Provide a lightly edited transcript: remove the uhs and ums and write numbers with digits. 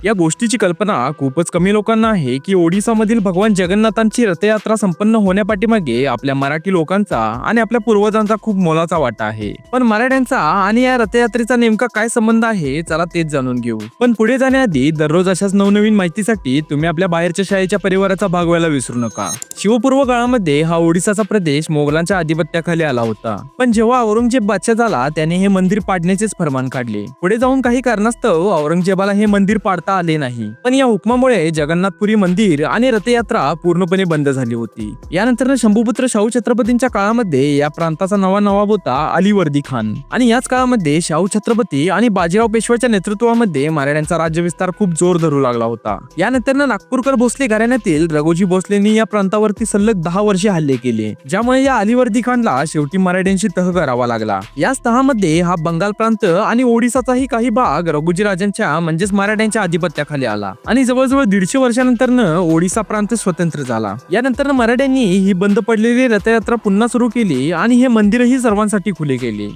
या गोष्टीची कल्पना खूपच कमी लोकांना आहे की ओडिसामधील भगवान जगन्नाथांची रथयात्रा संपन्न होण्यापाठीमागे आपल्या मराठी लोकांचा आणि आपल्या पूर्वजांचा खूप मोलाचा वाटा आहे. पण मराठ्यांचा आणि या रथयात्रेचा नेमका काय संबंध आहे, चला तेच जाणून घेऊ. पण पुढे जाण्याआधी दररोज अशाच नवनवीन माहितीसाठी तुम्ही आपल्या बाहेरच्या शाळेच्या परिवाराचा भाग व्हायला विसरू नका. शिवपूर्व काळामध्ये हा ओडिसाचा प्रदेश मोगलांच्या आधिपत्याखाली आला होता. पण जेव्हा औरंगजेब बादशाह झाला त्याने हे मंदिर पाडण्याचेच फरमान काढले. पुढे जाऊन काही कारणास्तव औरंगजेबाला हे मंदिर पाडता आले नाही. पण या हुकमामुळे जगन्नाथपुरी मंदिर आणि रथयात्रा पूर्णपणे बंद झाली होती. यानंतर शंभूपुत्र शाहू छत्रपतींच्या काळामध्ये या प्रांताचा नवा नवाब होता अलीवर्दी खान. आणि याच काळामध्ये शाहू छत्रपती आणि बाजीराव पेशव्याच्या नेतृत्वामध्ये मराठ्यांचा राज्यविस्तार खूप जोर धरू लागला होता. यानंतर नागपूरकर भोसले घराण्यातील रघोजी भोसलेंनी या प्रांतावरती सलग 10 वर्षे हल्ले केले, ज्यामुळे या अलीवर्दी खानला शेवटी मराठ्यांशी तह करावा लागला. याच तहामध्ये हा बंगाल प्रांत आणि ओडिसाचाही काही भाग रघुजी राजांच्या म्हणजेच मराठ्यांच्या आधिपत्याखाली आला आणि जवळजवळ 150 वर्षानंतर ओडिसा प्रांत स्वतंत्र झाला. यानंतर मराठ्यांनी ही बंद पडलेली रथयात्रा पुन्हा सुरू केली आणि हे मंदिरही सर्वांसाठी खुले केले.